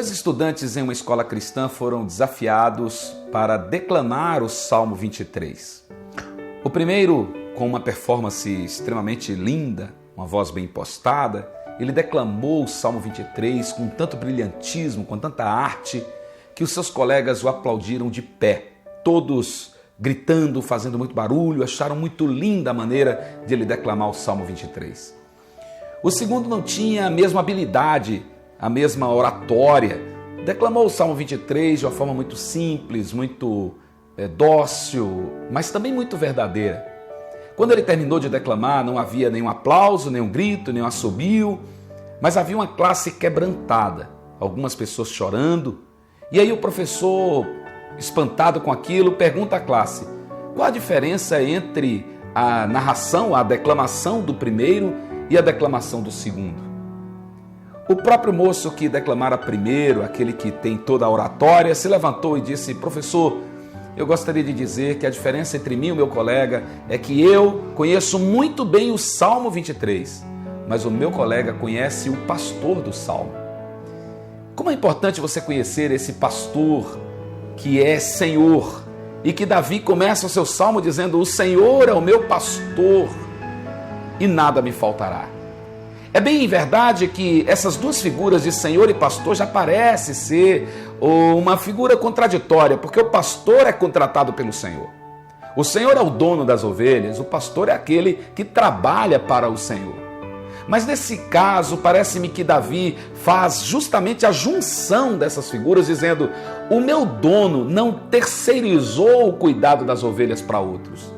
Dois estudantes em uma escola cristã foram desafiados para declamar o Salmo 23. O primeiro, com uma performance extremamente linda, uma voz bem impostada, ele declamou o Salmo 23 com tanto brilhantismo, com tanta arte, que os seus colegas o aplaudiram de pé, todos gritando, fazendo muito barulho, acharam muito linda a maneira de ele declamar o Salmo 23. O segundo não tinha a mesma habilidade, a mesma oratória, declamou o Salmo 23 de uma forma muito simples, muito dócil, mas também muito verdadeira. Quando ele terminou de declamar, não havia nenhum aplauso, nenhum grito, nenhum assobio, mas havia uma classe quebrantada, algumas pessoas chorando. E aí o professor, espantado com aquilo, pergunta à classe: qual a diferença entre a narração, a declamação do primeiro e a declamação do segundo? O próprio moço que declamara primeiro, aquele que tem toda a oratória, se levantou e disse: professor, eu gostaria de dizer que a diferença entre mim e o meu colega é que eu conheço muito bem o Salmo 23, mas o meu colega conhece o pastor do Salmo. Como é importante você conhecer esse pastor que é Senhor, e que Davi começa o seu salmo dizendo: o Senhor é o meu pastor e nada me faltará. É bem verdade que essas duas figuras de Senhor e pastor já parece ser uma figura contraditória, porque o pastor é contratado pelo Senhor. O Senhor é o dono das ovelhas, o pastor é aquele que trabalha para o Senhor. Mas nesse caso, parece-me que Davi faz justamente a junção dessas figuras, dizendo: o meu dono não terceirizou o cuidado das ovelhas para outros.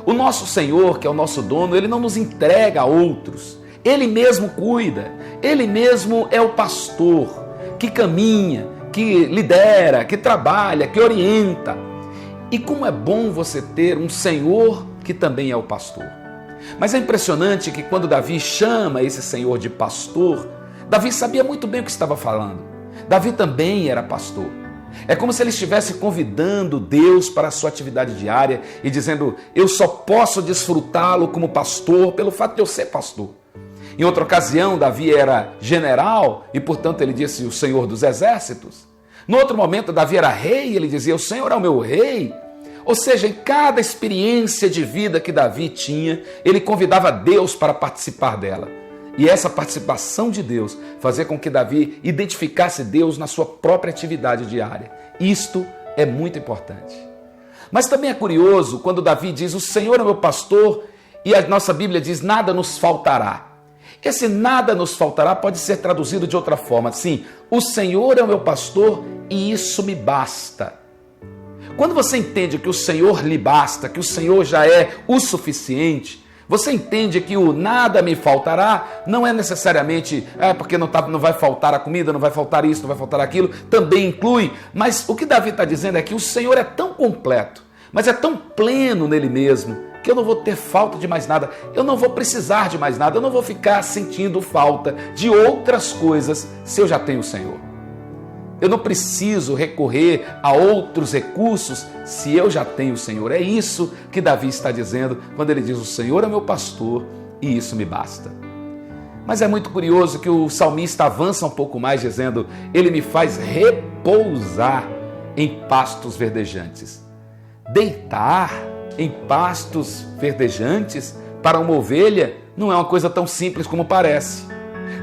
O nosso Senhor, que é o nosso dono, ele não nos entrega a outros. Ele mesmo cuida, ele mesmo é o pastor que caminha, que lidera, que trabalha, que orienta. E como é bom você ter um Senhor que também é o pastor. Mas é impressionante que quando Davi chama esse Senhor de pastor, Davi sabia muito bem o que estava falando. Davi também era pastor. É como se ele estivesse convidando Deus para a sua atividade diária e dizendo: eu só posso desfrutá-lo como pastor pelo fato de eu ser pastor. Em outra ocasião, Davi era general e, portanto, ele disse: o Senhor dos exércitos. No outro momento, Davi era rei e ele dizia: o Senhor é o meu rei. Ou seja, em cada experiência de vida que Davi tinha, ele convidava Deus para participar dela. E essa participação de Deus fazia com que Davi identificasse Deus na sua própria atividade diária. Isto é muito importante. Mas também é curioso quando Davi diz: o Senhor é meu pastor, e a nossa Bíblia diz: nada nos faltará. Esse nada nos faltará pode ser traduzido de outra forma. Sim, o Senhor é o meu pastor e isso me basta. Quando você entende que o Senhor lhe basta, que o Senhor já é o suficiente, você entende que o nada me faltará não é necessariamente porque não vai faltar a comida, não vai faltar isso, não vai faltar aquilo, também inclui. Mas o que Davi está dizendo é que o Senhor é tão completo, mas é tão pleno nele mesmo, que eu não vou ter falta de mais nada, eu não vou precisar de mais nada, eu não vou ficar sentindo falta de outras coisas se eu já tenho o Senhor. Eu não preciso recorrer a outros recursos se eu já tenho o Senhor. É isso que Davi está dizendo quando ele diz: o Senhor é meu pastor e isso me basta. Mas é muito curioso que o salmista avança um pouco mais dizendo: ele me faz repousar em pastos verdejantes. Deitar em pastos verdejantes para uma ovelha não é uma coisa tão simples como parece.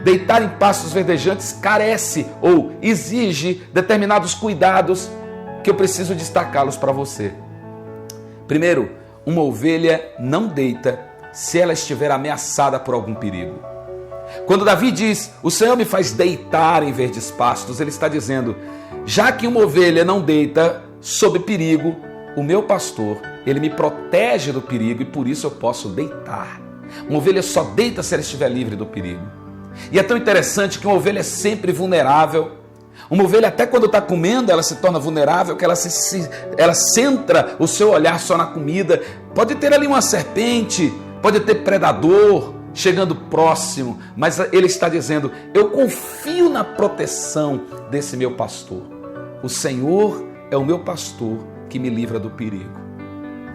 Deitar em pastos verdejantes carece ou exige determinados cuidados que eu preciso destacá-los para você. Primeiro, uma ovelha não deita se ela estiver ameaçada por algum perigo. Quando Davi diz: o Senhor me faz deitar em verdes pastos, ele está dizendo: já que uma ovelha não deita sob perigo, o meu pastor, ele me protege do perigo e por isso eu posso deitar. Uma ovelha só deita se ela estiver livre do perigo. E é tão interessante que uma ovelha é sempre vulnerável. Uma ovelha, até quando está comendo, ela se torna vulnerável, que ela centra o seu olhar só na comida. Pode ter ali uma serpente, pode ter predador chegando próximo, mas ele está dizendo: eu confio na proteção desse meu pastor. O Senhor é o meu pastor que me livra do perigo.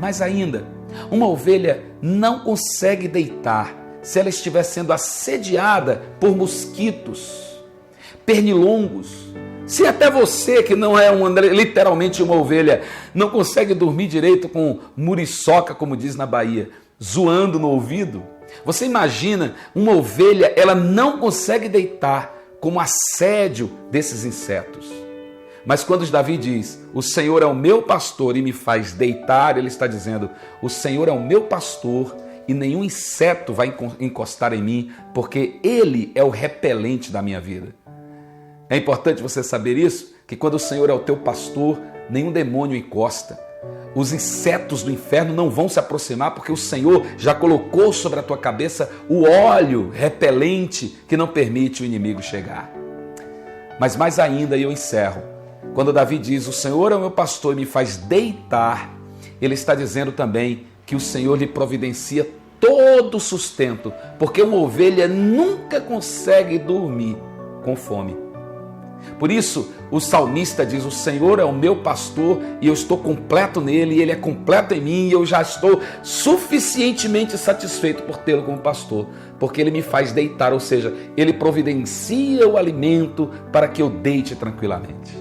Mais ainda, uma ovelha não consegue deitar se ela estiver sendo assediada por mosquitos, pernilongos, Se até você, que não é literalmente uma ovelha, não consegue dormir direito com muriçoca, como diz na Bahia, zoando no ouvido, você imagina uma ovelha, ela não consegue deitar como assédio desses insetos. Mas quando Davi diz, o Senhor é o meu pastor e me faz deitar, ele está dizendo, o Senhor é o meu pastor e nenhum inseto vai encostar em mim, porque ele é o repelente da minha vida. É importante você saber isso, que quando o Senhor é o teu pastor, nenhum demônio encosta. Os insetos do inferno não vão se aproximar, porque o Senhor já colocou sobre a tua cabeça o óleo repelente que não permite o inimigo chegar. Mas mais ainda, eu encerro. Quando Davi diz, o Senhor é o meu pastor e me faz deitar, ele está dizendo também que o Senhor lhe providencia todo o sustento, porque uma ovelha nunca consegue dormir com fome. Por isso, o salmista diz, o Senhor é o meu pastor e eu estou completo nele, e ele é completo em mim, e eu já estou suficientemente satisfeito por tê-lo como pastor, porque ele me faz deitar, ou seja, ele providencia o alimento para que eu deite tranquilamente.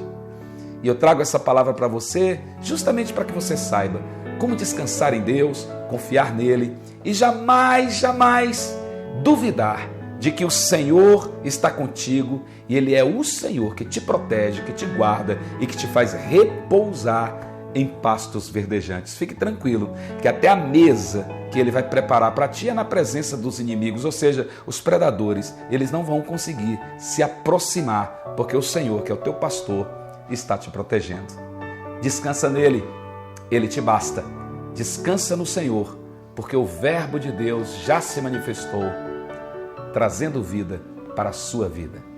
E eu trago essa palavra para você justamente para que você saiba como descansar em Deus, confiar nele e jamais duvidar de que o Senhor está contigo e Ele é o Senhor que te protege, que te guarda e que te faz repousar em pastos verdejantes. Fique tranquilo, que até a mesa que Ele vai preparar para ti é na presença dos inimigos, ou seja, os predadores, eles não vão conseguir se aproximar, porque o Senhor, que é o teu pastor, está te protegendo. Descansa nele, Ele te basta. Descansa no Senhor, porque o Verbo de Deus já se manifestou, trazendo vida para a sua vida.